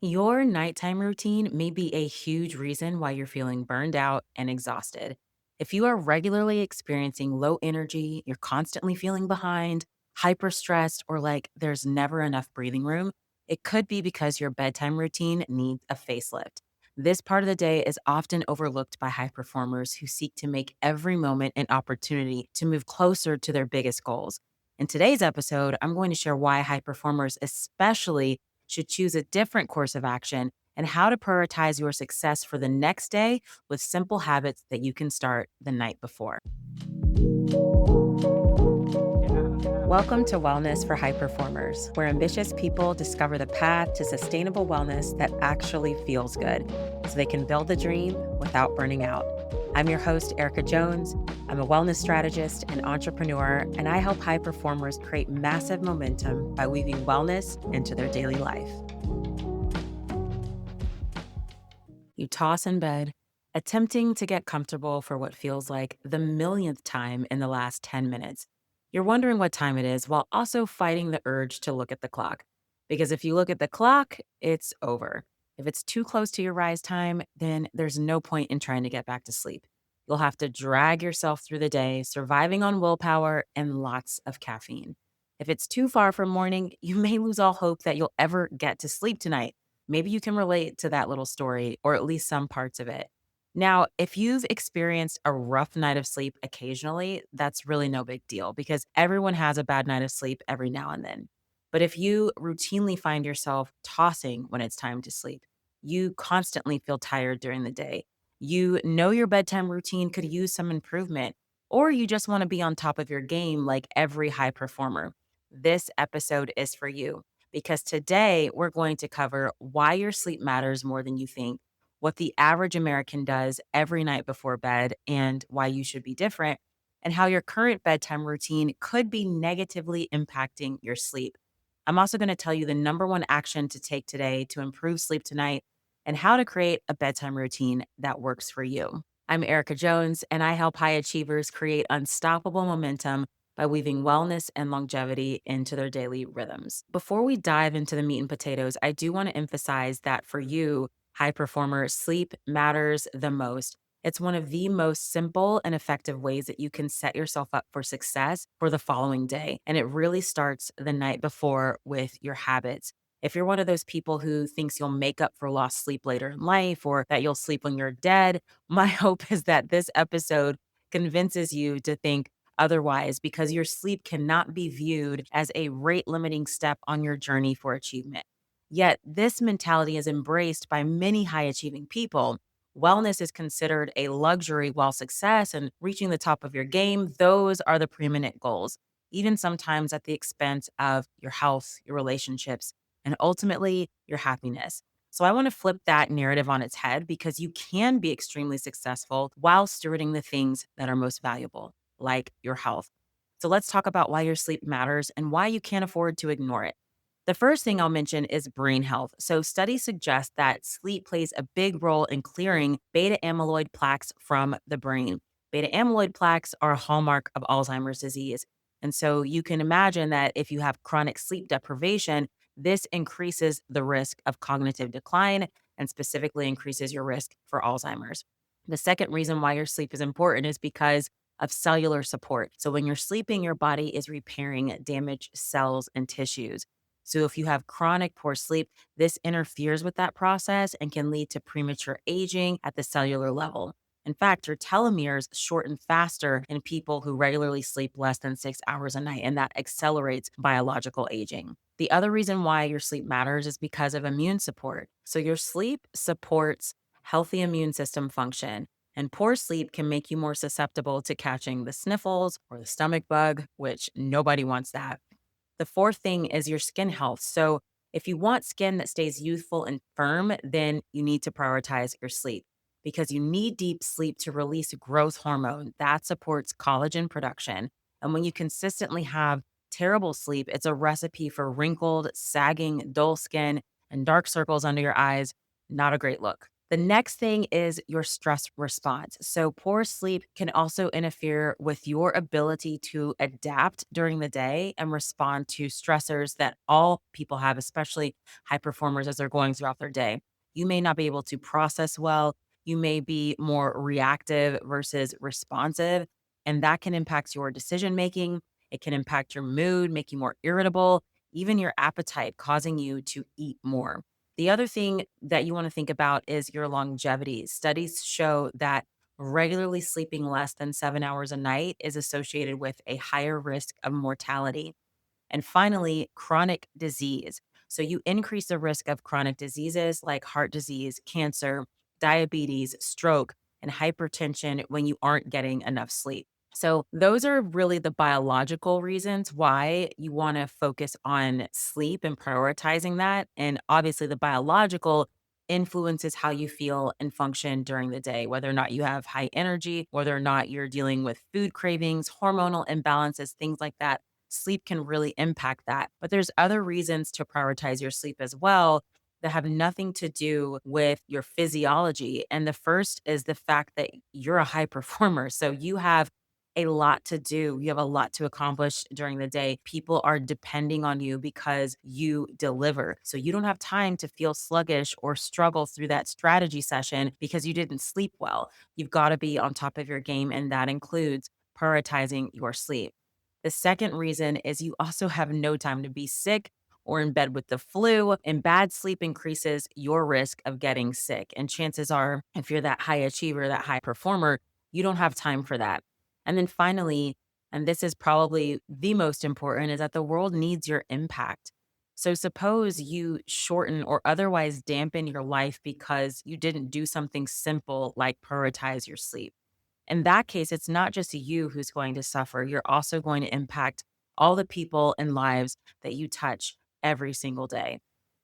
Your nighttime routine may be a huge reason why you're feeling burned out and exhausted. If you are regularly experiencing low energy, you're constantly feeling behind, hyper stressed, or like there's never enough breathing room, it could be because your bedtime routine needs a facelift. This part of the day is often overlooked by high performers who seek to make every moment an opportunity to move closer to their biggest goals. In today's episode, I'm going to share why high performers, especially should choose a different course of action and how to prioritize your success for the next day with simple habits that you can start the night before. Welcome to Wellness for High Performers, where ambitious people discover the path to sustainable wellness that actually feels good so they can build the dream without burning out. I'm your host, Erica Jones. I'm a wellness strategist and entrepreneur, and I help high performers create massive momentum by weaving wellness into their daily life. You toss in bed, attempting to get comfortable for what feels like the millionth time in the last 10 minutes. You're wondering what time it is while also fighting the urge to look at the clock. Because if you look at the clock, it's over. If it's too close to your rise time, then there's no point in trying to get back to sleep. You'll have to drag yourself through the day, surviving on willpower and lots of caffeine. If it's too far from morning, you may lose all hope that you'll ever get to sleep tonight. Maybe you can relate to that little story or at least some parts of it. Now, if you've experienced a rough night of sleep occasionally, that's really no big deal because everyone has a bad night of sleep every now and then. But if you routinely find yourself tossing when it's time to sleep, you constantly feel tired during the day, you know your bedtime routine could use some improvement, or you just want to be on top of your game like every high performer, this episode is for you because today we're going to cover why your sleep matters more than you think, what the average American does every night before bed, and why you should be different, and how your current bedtime routine could be negatively impacting your sleep. I'm also going to tell you the number one action to take today to improve sleep tonight and how to create a bedtime routine that works for you. I'm Erica Jones, and I help high achievers create unstoppable momentum by weaving wellness and longevity into their daily rhythms. Before we dive into the meat and potatoes, I do want to emphasize that for you, high performer, sleep matters the most. It's one of the most simple and effective ways that you can set yourself up for success for the following day. And it really starts the night before with your habits. If you're one of those people who thinks you'll make up for lost sleep later in life or that you'll sleep when you're dead, my hope is that this episode convinces you to think otherwise because your sleep cannot be viewed as a rate limiting step on your journey for achievement. Yet, this mentality is embraced by many high achieving people. Wellness is considered a luxury, while success and reaching the top of your game, those are the preeminent goals, even sometimes at the expense of your health, your relationships, and ultimately your happiness. So, I want to flip that narrative on its head because you can be extremely successful while stewarding the things that are most valuable, like your health. So, let's talk about why your sleep matters and why you can't afford to ignore it. The first thing I'll mention is brain health. So, studies suggest that sleep plays a big role in clearing beta amyloid plaques from the brain. Beta amyloid plaques are a hallmark of Alzheimer's disease. And so, you can imagine that if you have chronic sleep deprivation, this increases the risk of cognitive decline and specifically increases your risk for Alzheimer's. The second reason why your sleep is important is because of cellular support. So, when you're sleeping, your body is repairing damaged cells and tissues. So, if you have chronic poor sleep, this interferes with that process and can lead to premature aging at the cellular level. In fact, your telomeres shorten faster in people who regularly sleep less than 6 hours a night, and that accelerates biological aging. The other reason why your sleep matters is because of immune support. So, your sleep supports healthy immune system function. And poor sleep can make you more susceptible to catching the sniffles or the stomach bug, which nobody wants that. The fourth thing is your skin health. So, if you want skin that stays youthful and firm, then you need to prioritize your sleep because you need deep sleep to release growth hormone that supports collagen production. And when you consistently have terrible sleep, it's a recipe for wrinkled, sagging, dull skin and dark circles under your eyes. Not a great look. The next thing is your stress response. So, poor sleep can also interfere with your ability to adapt during the day and respond to stressors that all people have, especially high performers as they're going throughout their day. You may not be able to process well. You may be more reactive versus responsive, and that can impact your decision making. It can impact your mood, make you more irritable, even your appetite, causing you to eat more. The other thing that you want to think about is your longevity. Studies show that regularly sleeping less than 7 hours a night is associated with a higher risk of mortality. And finally, chronic disease. So you increase the risk of chronic diseases like heart disease, cancer, diabetes, stroke, and hypertension when you aren't getting enough sleep. So, those are really the biological reasons why you want to focus on sleep and prioritizing that. And obviously, the biological influences how you feel and function during the day, whether or not you have high energy, whether or not you're dealing with food cravings, hormonal imbalances, things like that. Sleep can really impact that. But there's other reasons to prioritize your sleep as well that have nothing to do with your physiology. And the first is the fact that you're a high performer. So you have a lot to do. You have a lot to accomplish during the day. People are depending on you because you deliver. So you don't have time to feel sluggish or struggle through that strategy session because you didn't sleep well. You've got to be on top of your game, and that includes prioritizing your sleep. The second reason is you also have no time to be sick or in bed with the flu, and bad sleep increases your risk of getting sick. And chances are, if you're that high achiever, that high performer, you don't have time for that. And then finally, and this is probably the most important, is that the world needs your impact. So suppose you shorten or otherwise dampen your life because you didn't do something simple like prioritize your sleep. In that case, it's not just you who's going to suffer. You're also going to impact all the people and lives that you touch every single day.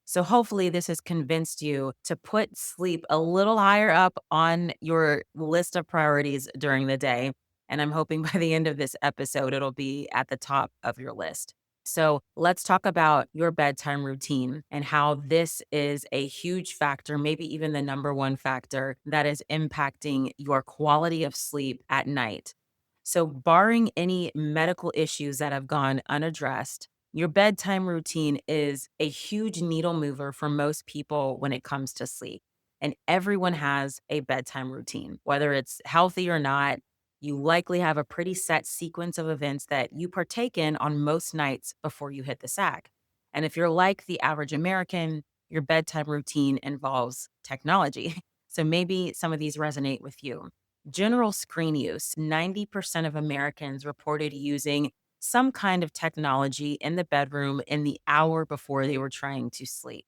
So, hopefully, this has convinced you to put sleep a little higher up on your list of priorities during the day. And I'm hoping by the end of this episode, it'll be at the top of your list. So let's talk about your bedtime routine and how this is a huge factor, maybe even the number one factor that is impacting your quality of sleep at night. So, barring any medical issues that have gone unaddressed, your bedtime routine is a huge needle mover for most people when it comes to sleep. And everyone has a bedtime routine, whether it's healthy or not. You likely have a pretty set sequence of events that you partake in on most nights before you hit the sack. And if you're like the average American, your bedtime routine involves technology. So maybe some of these resonate with you. General screen use: 90% of Americans reported using some kind of technology in the bedroom in the hour before they were trying to sleep.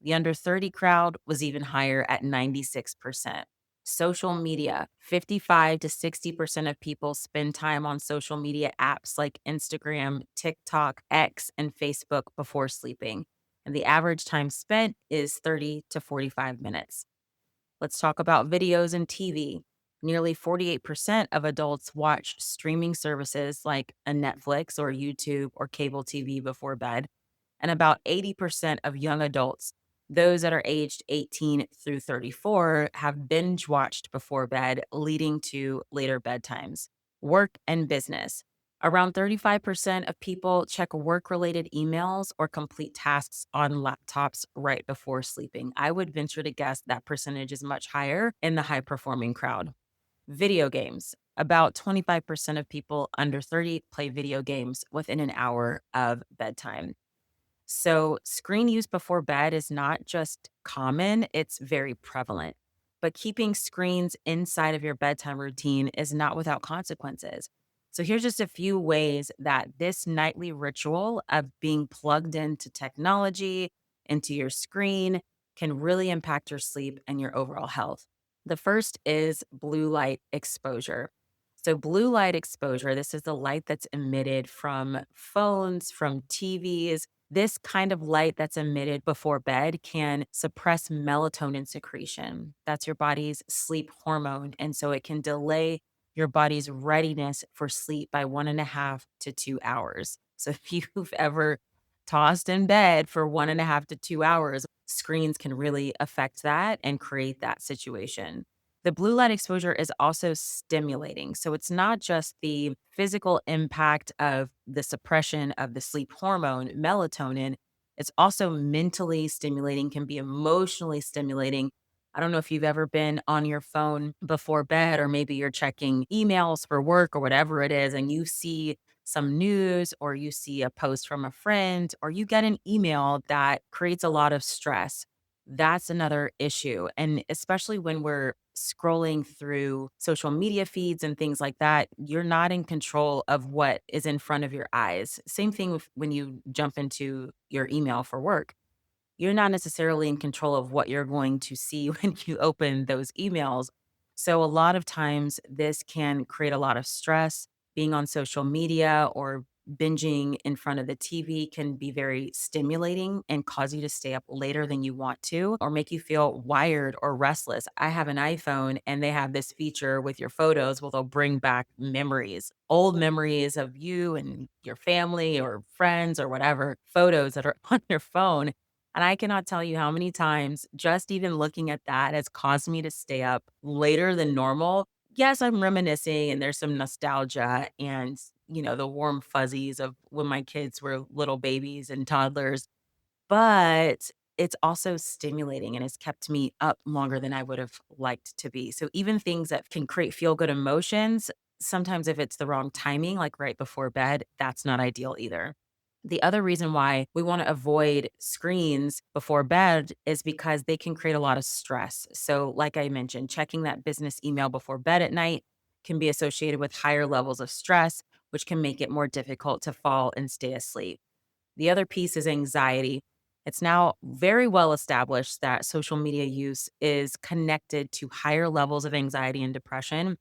The under 30 crowd was even higher at 96%. Social media: 55 to 60% of people spend time on social media apps like Instagram, TikTok, X, and Facebook before sleeping. And the average time spent is 30 to 45 minutes. Let's talk about videos and TV. Nearly 48% of adults watch streaming services like a Netflix or YouTube or cable TV before bed. And about 80% of young adults, those that are aged 18 through 34, have binge watched before bed, leading to later bedtimes. Work and business: around 35% of people check work related emails or complete tasks on laptops right before sleeping. I would venture to guess that percentage is much higher in the high performing crowd. Video games: about 25% of people under 30 play video games within an hour of bedtime. So, screen use before bed is not just common, it's very prevalent. But keeping screens inside of your bedtime routine is not without consequences. So, here's just a few ways that this nightly ritual of being plugged into technology, into your screen, can really impact your sleep and your overall health. The first is blue light exposure. So, blue light exposure, this is the light that's emitted from phones, from TVs. This kind of light that's emitted before bed can suppress melatonin secretion. That's your body's sleep hormone. And so it can delay your body's readiness for sleep by 1.5 to 2 hours. So if you've ever tossed in bed for 1.5 to 2 hours, screens can really affect that and create that situation. The blue light exposure is also stimulating. So it's not just the physical impact of the suppression of the sleep hormone, melatonin, it's also mentally stimulating, can be emotionally stimulating. I don't know if you've ever been on your phone before bed, or maybe you're checking emails for work or whatever it is, and you see some news or you see a post from a friend or you get an email that creates a lot of stress. That's another issue. And especially when we're scrolling through social media feeds and things like that, you're not in control of what is in front of your eyes. Same thing with when you jump into your email for work, you're not necessarily in control of what you're going to see when you open those emails. So, a lot of times, this can create a lot of stress. Being on social media or binging in front of the TV can be very stimulating and cause you to stay up later than you want to, or make you feel wired or restless. I have an iPhone and they have this feature with your photos where they'll bring back memories, old memories of you and your family or friends or whatever, photos that are on your phone, and I cannot tell you how many times just even looking at that has caused me to stay up later than normal. Yes, I'm reminiscing and there's some nostalgia and, the warm fuzzies of when my kids were little babies and toddlers, but it's also stimulating and has kept me up longer than I would have liked to be. So even things that can create feel good emotions, sometimes if it's the wrong timing, like right before bed, that's not ideal either. The other reason why we want to avoid screens before bed is because they can create a lot of stress. So, like I mentioned, checking that business email before bed at night can be associated with higher levels of stress, which can make it more difficult to fall and stay asleep. The other piece is anxiety. It's now very well established that social media use is connected to higher levels of anxiety and depression.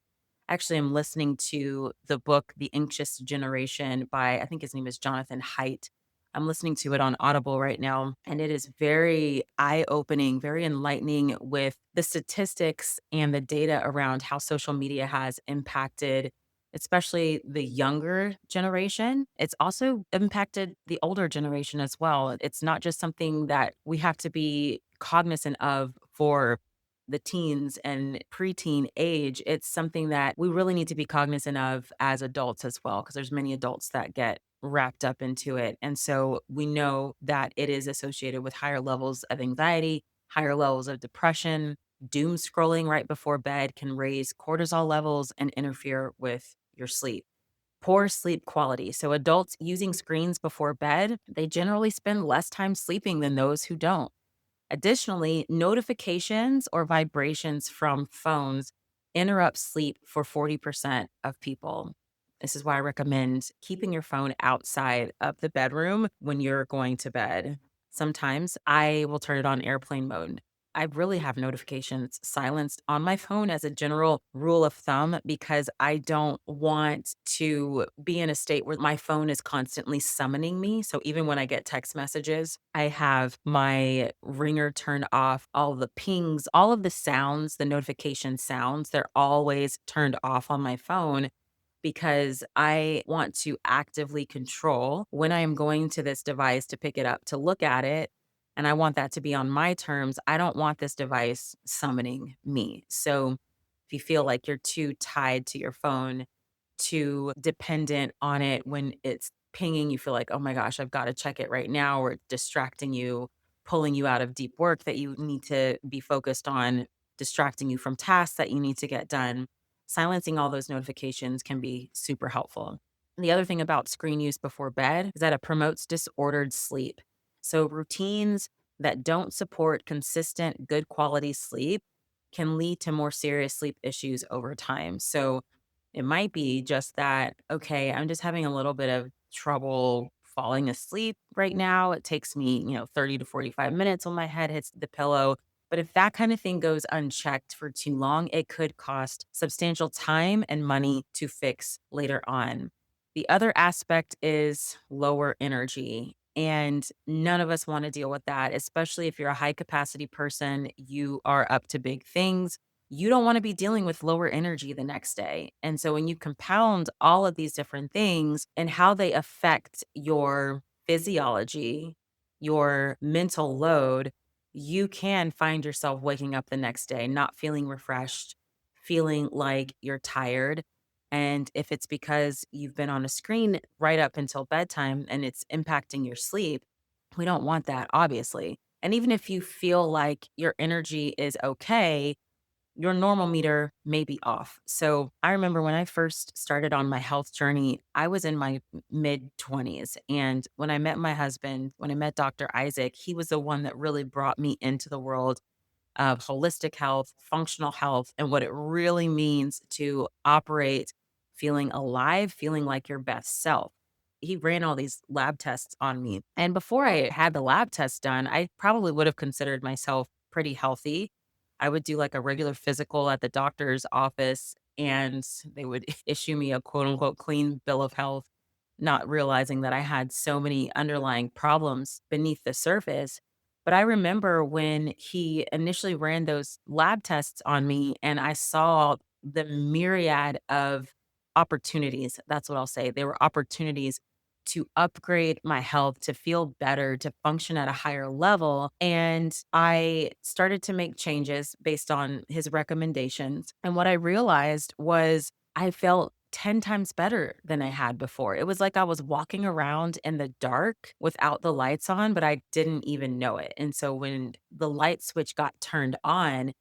Actually, I'm listening to the book, The Anxious Generation by, I think his name is Jonathan Haidt. I'm listening to it on Audible right now, and it is very eye opening, very enlightening with the statistics and the data around how social media has impacted, especially the younger generation. It's also impacted the older generation as well. It's not just something that we have to be cognizant of for the teens and preteen age. It's something that we really need to be cognizant of as adults as well, because there's many adults that get wrapped up into it. And so we know that it is associated with higher levels of anxiety, higher levels of depression. Doom scrolling right before bed can raise cortisol levels and interfere with your sleep. Poor sleep quality. So, adults using screens before bed, they generally spend less time sleeping than those who don't. Additionally, notifications or vibrations from phones interrupt sleep for 40% of people. This is why I recommend keeping your phone outside of the bedroom when you're going to bed. Sometimes I will turn it on airplane mode. I really have notifications silenced on my phone as a general rule of thumb because I don't want to be in a state where my phone is constantly summoning me. So even when I get text messages, I have my ringer turned off, all the pings, all of the sounds, the notification sounds, they're always turned off on my phone because I want to actively control when I am going to this device to pick it up to look at it. And I want that to be on my terms. I don't want this device summoning me. So if you feel like you're too tied to your phone, too dependent on it when it's pinging, you feel like, oh my gosh, I've got to check it right now, or it's distracting you, pulling you out of deep work that you need to be focused on, distracting you from tasks that you need to get done. Silencing all those notifications can be super helpful. The other thing about screen use before bed is that it promotes disordered sleep. So, routines that don't support consistent, good quality sleep can lead to more serious sleep issues over time. So, it might be just that, okay, I'm just having a little bit of trouble falling asleep right now. It takes me, 30 to 45 minutes when my head hits the pillow. But if that kind of thing goes unchecked for too long, it could cost substantial time and money to fix later on. The other aspect is lower energy. And none of us want to deal with that, especially if you're a high capacity person, you are up to big things. You don't want to be dealing with lower energy the next day. And so when you compound all of these different things and how they affect your physiology, your mental load, you can find yourself waking up the next day not feeling refreshed, feeling like you're tired. And if it's because you've been on a screen right up until bedtime and it's impacting your sleep, we don't want that, obviously. And even if you feel like your energy is okay, your normal meter may be off. So I remember when I first started on my health journey, I was in my mid 20s. And when I met my husband, when I met Dr. Isaac, he was the one that really brought me into the world of holistic health, functional health, and what it really means to operate feeling alive, feeling like your best self. He ran all these lab tests on me. And before I had the lab tests done, I probably would have considered myself pretty healthy. I would do like a regular physical at the doctor's office, and they would issue me a quote unquote clean bill of health, not realizing that I had so many underlying problems beneath the surface. But I remember when he initially ran those lab tests on me and I saw the myriad of opportunities. That's what I'll say. They were opportunities to upgrade my health, to feel better, to function at a higher level. And I started to make changes based on his recommendations. And what I realized was I felt 10 times better than I had before. It was like I was walking around in the dark without the lights on, but I didn't even know it. And so when the light switch got turned on,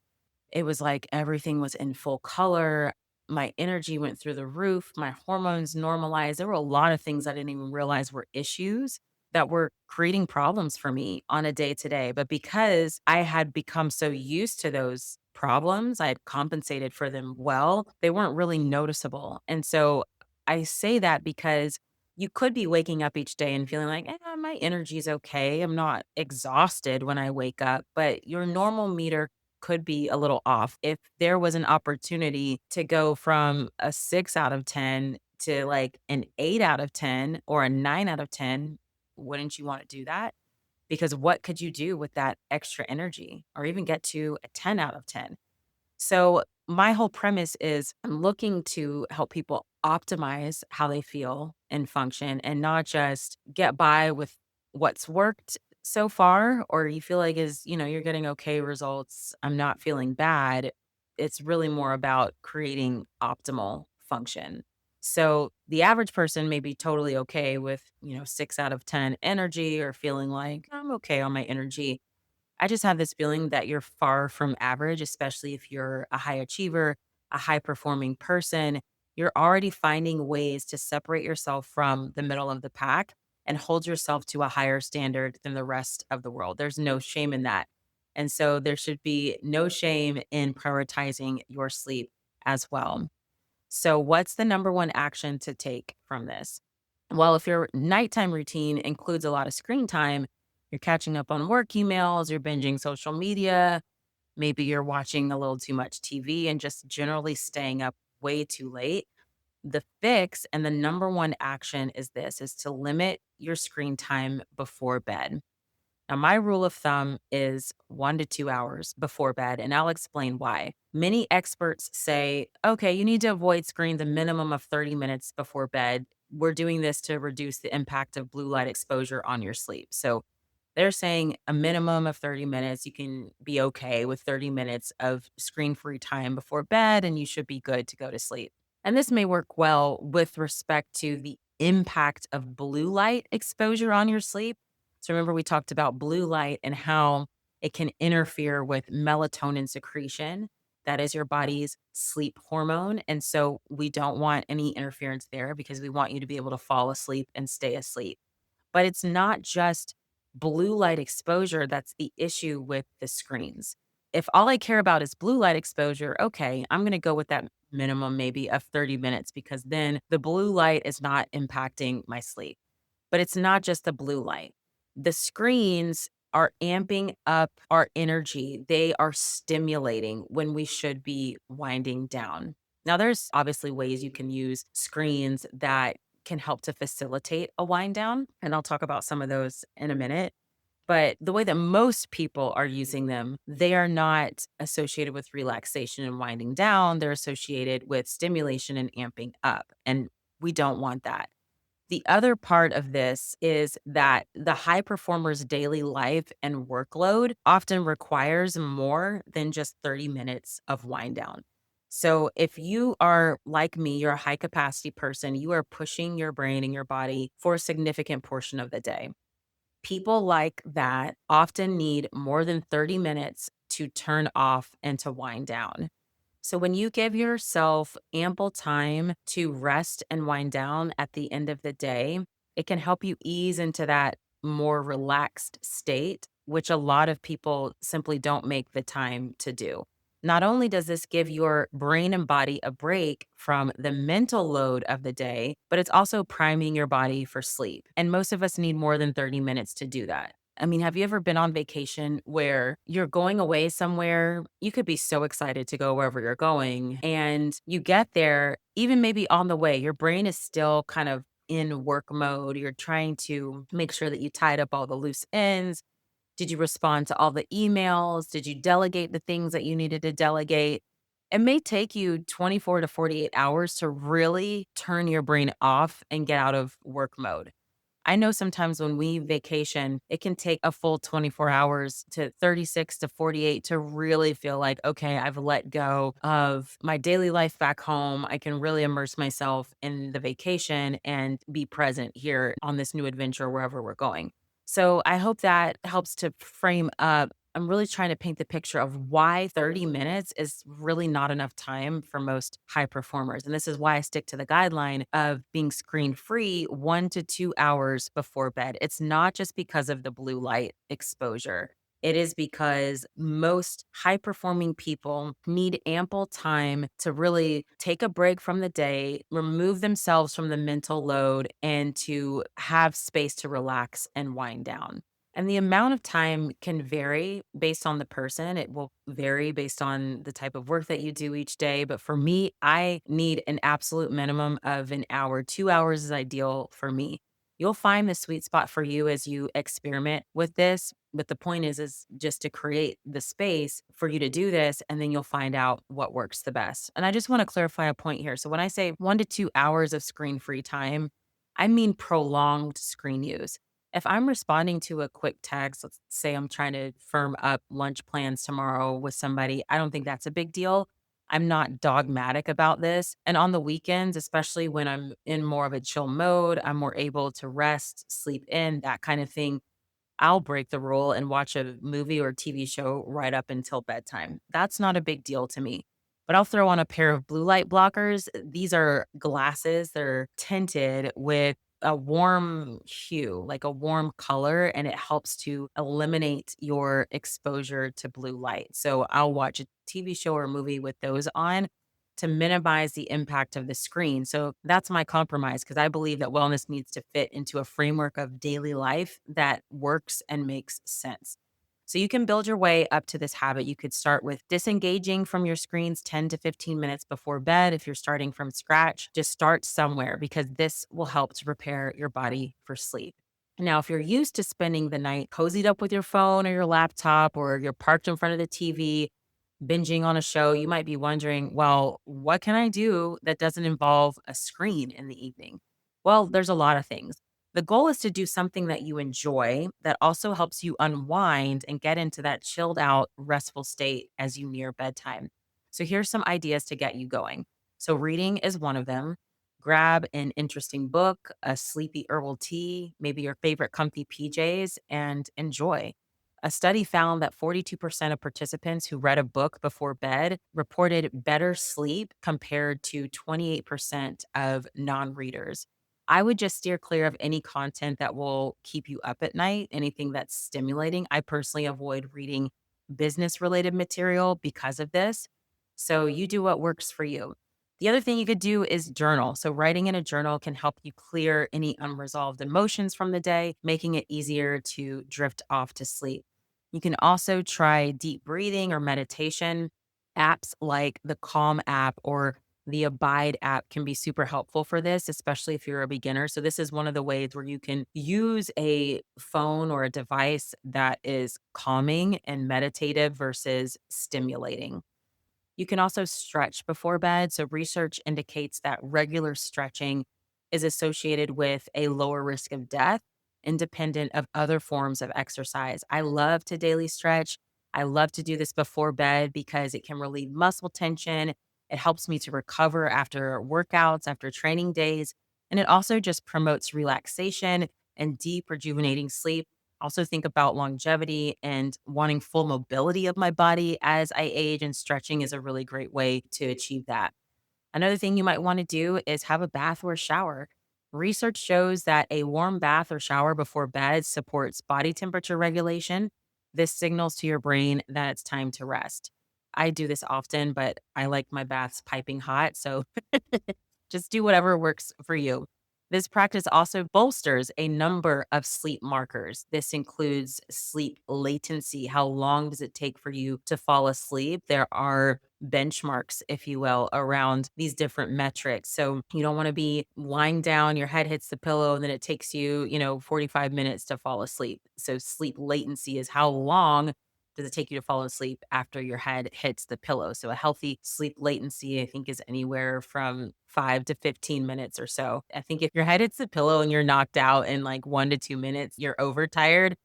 it was like everything was in full color. My energy went through the roof. My hormones normalized. There were a lot of things I didn't even realize were issues that were creating problems for me on a day to day. But because I had become so used to those problems, I had compensated for them well, they weren't really noticeable. And so I say that because you could be waking up each day and feeling like, my energy's okay. I'm not exhausted when I wake up, but your normal meter could be a little off. If there was an opportunity to go from a 6 out of 10 to like an 8 out of 10 or a 9 out of 10, wouldn't you want to do that? Because what could you do with that extra energy or even get to a 10 out of 10? So, my whole premise is I'm looking to help people optimize how they feel and function and not just get by with what's worked so far or you feel like you're getting okay results. I'm not feeling bad. It's really more about creating optimal function. So, the average person may be totally okay with, 6 out of 10 energy or feeling like I'm okay on my energy. I just have this feeling that you're far from average, especially if you're a high achiever, a high performing person. You're already finding ways to separate yourself from the middle of the pack and hold yourself to a higher standard than the rest of the world. There's no shame in that. And so there should be no shame in prioritizing your sleep as well. So, what's the number one action to take from this? Well, if your nighttime routine includes a lot of screen time, you're catching up on work emails, you're binging social media, maybe you're watching a little too much TV and just generally staying up way too late. The fix and the number one action is to limit your screen time before bed. Now, my rule of thumb is 1 to 2 hours before bed, and I'll explain why. Many experts say, okay, you need to avoid screens a minimum of 30 minutes before bed. We're doing this to reduce the impact of blue light exposure on your sleep. So they're saying a minimum of 30 minutes. You can be okay with 30 minutes of screen free time before bed, and you should be good to go to sleep. And this may work well with respect to the impact of blue light exposure on your sleep. So remember, we talked about blue light and how it can interfere with melatonin secretion. That is your body's sleep hormone. And so we don't want any interference there because we want you to be able to fall asleep and stay asleep. But it's not just blue light exposure that's the issue with the screens. If all I care about is blue light exposure, okay, I'm going to go with that minimum maybe of 30 minutes because then the blue light is not impacting my sleep. But it's not just the blue light. The screens are amping up our energy. They are stimulating when we should be winding down. Now, there's obviously ways you can use screens that can help to facilitate a wind down. And I'll talk about some of those in a minute. But the way that most people are using them, they are not associated with relaxation and winding down. They're associated with stimulation and amping up. And we don't want that. The other part of this is that the high performer's daily life and workload often requires more than just 30 minutes of wind down. So, if you are like me, you're a high capacity person, you are pushing your brain and your body for a significant portion of the day. People like that often need more than 30 minutes to turn off and to wind down. So, when you give yourself ample time to rest and wind down at the end of the day, it can help you ease into that more relaxed state, which a lot of people simply don't make the time to do. Not only does this give your brain and body a break from the mental load of the day, but it's also priming your body for sleep. And most of us need more than 30 minutes to do that. I mean, have you ever been on vacation where you're going away somewhere? You could be so excited to go wherever you're going, and you get there, even maybe on the way, your brain is still kind of in work mode. You're trying to make sure that you tied up all the loose ends. Did you respond to all the emails? Did you delegate the things that you needed to delegate? It may take you 24 to 48 hours to really turn your brain off and get out of work mode. I know sometimes when we vacation, it can take a full 24 hours to 36 to 48 to really feel like, okay, I've let go of my daily life back home. I can really immerse myself in the vacation and be present here on this new adventure, wherever we're going. So I hope that helps to frame up. I'm really trying to paint the picture of why 30 minutes is really not enough time for most high performers. And this is why I stick to the guideline of being screen free 1 to 2 hours before bed. It's not just because of the blue light exposure. It is because most high performing people need ample time to really take a break from the day, remove themselves from the mental load, and to have space to relax and wind down. And the amount of time can vary based on the person. It will vary based on the type of work that you do each day. But for me, I need an absolute minimum of an hour. 2 hours is ideal for me. You'll find the sweet spot for you as you experiment with this. But the point is just to create the space for you to do this, and then you'll find out what works the best. And I just want to clarify a point here. So when I say 1 to 2 hours of screen free time, I mean prolonged screen use. If I'm responding to a quick text, let's say I'm trying to firm up lunch plans tomorrow with somebody, I don't think that's a big deal. I'm not dogmatic about this. And on the weekends, especially when I'm in more of a chill mode, I'm more able to rest, sleep in, that kind of thing. I'll break the rule and watch a movie or TV show right up until bedtime. That's not a big deal to me. But I'll throw on a pair of blue light blockers. These are glasses, they're tinted with a warm hue, like a warm color, and it helps to eliminate your exposure to blue light. So I'll watch a TV show or movie with those on to minimize the impact of the screen. So that's my compromise because I believe that wellness needs to fit into a framework of daily life that works and makes sense. So you can build your way up to this habit. You could start with disengaging from your screens 10 to 15 minutes before bed. If you're starting from scratch, just start somewhere because this will help to prepare your body for sleep. Now, if you're used to spending the night cozied up with your phone or your laptop, or you're parked in front of the TV, binging on a show, you might be wondering, well, what can I do that doesn't involve a screen in the evening? Well, there's a lot of things. The goal is to do something that you enjoy that also helps you unwind and get into that chilled out, restful state as you near bedtime. So, here's some ideas to get you going. So, reading is one of them. Grab an interesting book, a sleepy herbal tea, maybe your favorite comfy PJs, and enjoy. A study found that 42% of participants who read a book before bed reported better sleep compared to 28% of non readers. I would just steer clear of any content that will keep you up at night, anything that's stimulating. I personally avoid reading business related material because of this. So you do what works for you. The other thing you could do is journal. So, writing in a journal can help you clear any unresolved emotions from the day, making it easier to drift off to sleep. You can also try deep breathing or meditation. Apps like the Calm app or the Abide app can be super helpful for this, especially if you're a beginner. So, this is one of the ways where you can use a phone or a device that is calming and meditative versus stimulating. You can also stretch before bed. So, research indicates that regular stretching is associated with a lower risk of death, independent of other forms of exercise. I love to daily stretch. I love to do this before bed because it can relieve muscle tension. It helps me to recover after workouts, after training days. And it also just promotes relaxation and deep, rejuvenating sleep. Also, think about longevity and wanting full mobility of my body as I age, and stretching is a really great way to achieve that. Another thing you might want to do is have a bath or a shower. Research shows that a warm bath or shower before bed supports body temperature regulation. This signals to your brain that it's time to rest. I do this often, but I like my baths piping hot. So just do whatever works for you. This practice also bolsters a number of sleep markers. This includes sleep latency. How long does it take for you to fall asleep? There are benchmarks, if you will, around these different metrics. So you don't want to be lying down, your head hits the pillow, and then it takes you, 45 minutes to fall asleep. So sleep latency is how long does it take you to fall asleep after your head hits the pillow. So a healthy sleep latency, I think, is anywhere from 5 to 15 minutes or so. I think if your head hits the pillow and you're knocked out in like 1 to 2 minutes, you're overtired.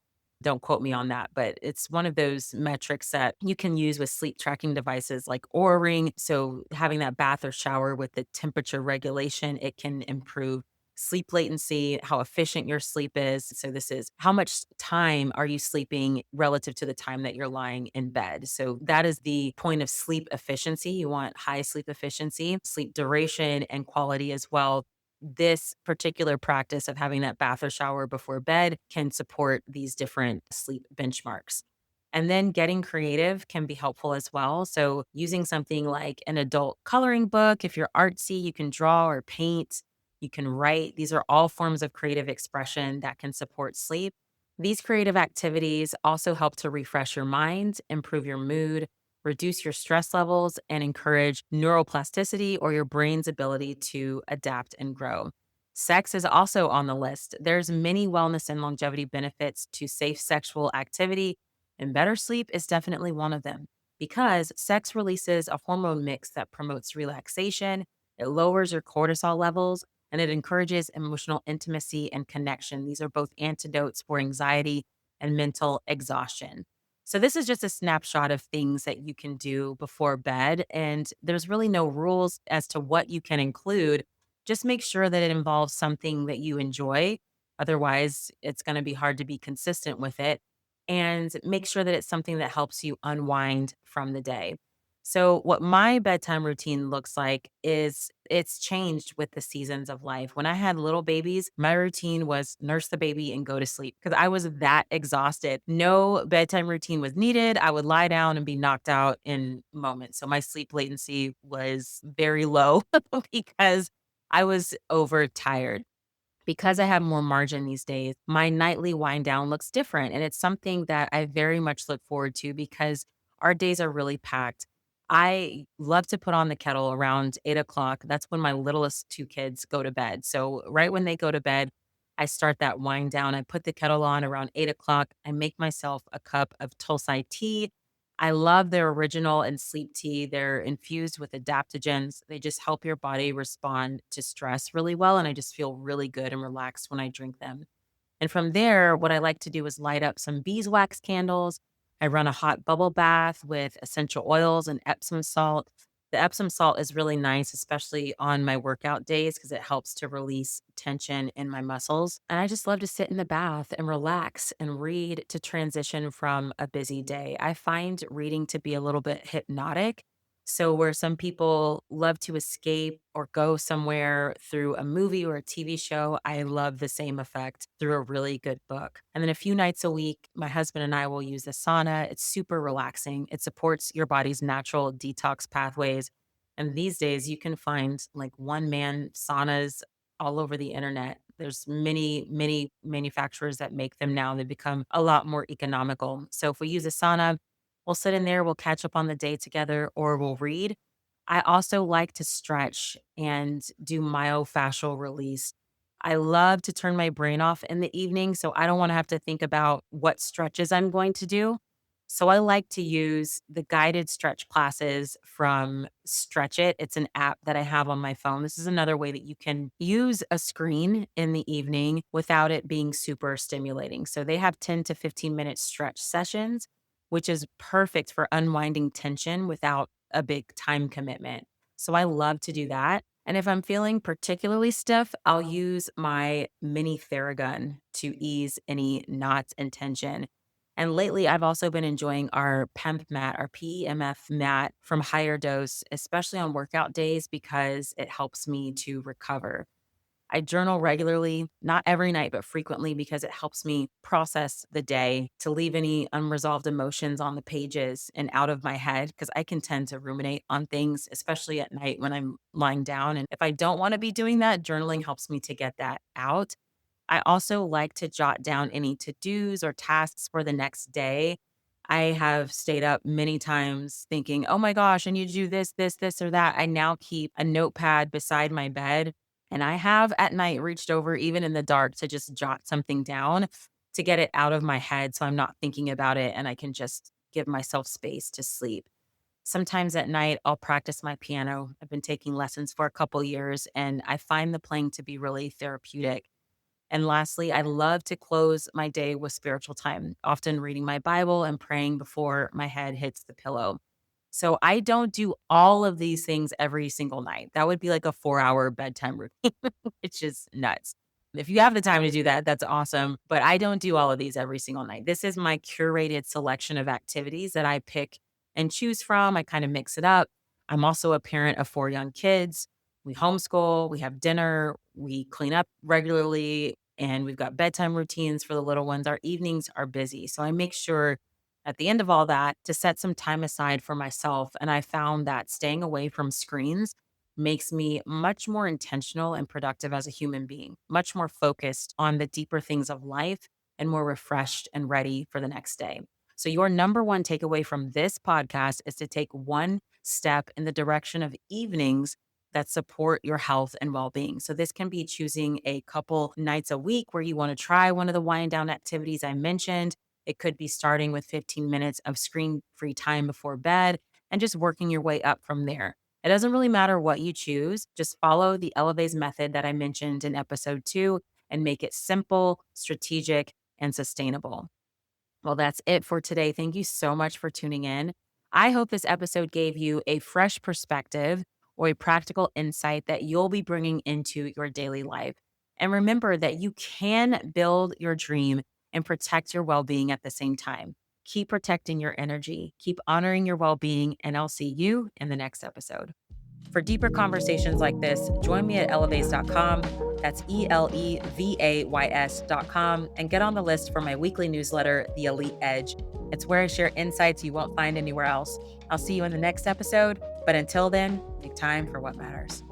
Don't quote me on that, but it's one of those metrics that you can use with sleep tracking devices like Oura Ring. So having that bath or shower with the temperature regulation, it can improve sleep latency, how efficient your sleep is. So this is how much time are you sleeping relative to the time that you're lying in bed. So that is the point of sleep efficiency. You want high sleep efficiency, sleep duration and quality as well. This particular practice of having that bath or shower before bed can support these different sleep benchmarks. And then getting creative can be helpful as well. So, using something like an adult coloring book, if you're artsy, you can draw or paint, you can write. These are all forms of creative expression that can support sleep. These creative activities also help to refresh your mind, improve your mood, reduce your stress levels, and encourage neuroplasticity or your brain's ability to adapt and grow. Sex is also on the list. There's many wellness and longevity benefits to safe sexual activity, and better sleep is definitely one of them because sex releases a hormone mix that promotes relaxation, it lowers your cortisol levels, and it encourages emotional intimacy and connection. These are both antidotes for anxiety and mental exhaustion. So, this is just a snapshot of things that you can do before bed. And there's really no rules as to what you can include. Just make sure that it involves something that you enjoy. Otherwise, it's going to be hard to be consistent with it. And make sure that it's something that helps you unwind from the day. So, what my bedtime routine looks like is it's changed with the seasons of life. When I had little babies, my routine was nurse the baby and go to sleep because I was that exhausted. No bedtime routine was needed. I would lie down and be knocked out in moments. So, my sleep latency was very low because I was overtired. Because I have more margin these days, my nightly wind down looks different. And it's something that I very much look forward to because our days are really packed. I love to put on the kettle around 8 o'clock. That's when my littlest two kids go to bed. So, right when they go to bed, I start that wind down. I put the kettle on around 8 o'clock. I make myself a cup of Tulsi tea. I love their original and sleep tea. They're infused with adaptogens. They just help your body respond to stress really well. And I just feel really good and relaxed when I drink them. And from there, what I like to do is light up some beeswax candles. I run a hot bubble bath with essential oils and Epsom salt. The Epsom salt is really nice, especially on my workout days, because it helps to release tension in my muscles. And I just love to sit in the bath and relax and read to transition from a busy day. I find reading to be a little bit hypnotic. So, where some people love to escape or go somewhere through a movie or a TV show, I love the same effect through a really good book. And then a few nights a week, my husband and I will use the sauna. It's super relaxing, it supports your body's natural detox pathways. And these days, you can find like one man saunas all over the internet. There's many manufacturers that make them now. They become a lot more economical. So, if we use a sauna, we'll sit in there, we'll catch up on the day together, or we'll read. I also like to stretch and do myofascial release. I love to turn my brain off in the evening, so I don't want to have to think about what stretches I'm going to do. So I like to use the guided stretch classes from Stretch It. It's an app that I have on my phone. This is another way that you can use a screen in the evening without it being super stimulating. So they have 10 to 15-minute stretch sessions, which is perfect for unwinding tension without a big time commitment. So I love to do that. And if I'm feeling particularly stiff, I'll use my mini Theragun to ease any knots and tension. And lately, I've also been enjoying our PEMF mat, our PEMF mat from Higher Dose, especially on workout days because it helps me to recover. I journal regularly, not every night, but frequently because it helps me process the day to leave any unresolved emotions on the pages and out of my head because I can tend to ruminate on things, especially at night when I'm lying down. And if I don't want to be doing that, journaling helps me to get that out. I also like to jot down any to dos or tasks for the next day. I have stayed up many times thinking, oh my gosh, I need to do this, this, or that. I now keep a notepad beside my bed. And I have at night reached over, even in the dark, to just jot something down to get it out of my head so I'm not thinking about it and I can just give myself space to sleep. Sometimes at night, I'll practice my piano. I've been taking lessons for a couple years and I find the playing to be really therapeutic. And lastly, I love to close my day with spiritual time, often reading my Bible and praying before my head hits the pillow. So I don't do all of these things every single night. That would be like a 4-hour bedtime routine, which is nuts. If you have the time to do that, that's awesome. But I don't do all of these every single night. This is my curated selection of activities that I pick and choose from. I kind of mix it up. I'm also a parent of 4 young kids. We homeschool, we have dinner, we clean up regularly, and we've got bedtime routines for the little ones. Our evenings are busy. So I make sure at the end of all that to set some time aside for myself. And I found that staying away from screens makes me much more intentional and productive as a human being, much more focused on the deeper things of life and more refreshed and ready for the next day. So, your number one takeaway from this podcast is to take one step in the direction of evenings that support your health and well being. So, this can be choosing a couple nights a week where you want to try one of the wind down activities I mentioned. It could be starting with 15 minutes of screen free time before bed and just working your way up from there. It doesn't really matter what you choose, just follow the Elevate method that I mentioned in episode 2 and make it simple, strategic, and sustainable. Well, that's it for today. Thank you so much for tuning in. I hope this episode gave you a fresh perspective or a practical insight that you'll be bringing into your daily life. And remember that you can build your dream and protect your well being at the same time. Keep protecting your energy, keep honoring your well being, and I'll see you in the next episode. For deeper conversations like this, join me at elevays.com. That's ELEVAYS.com. And get on the list for my weekly newsletter, The Elite Edge. It's where I share insights you won't find anywhere else. I'll see you in the next episode. But until then, make time for what matters.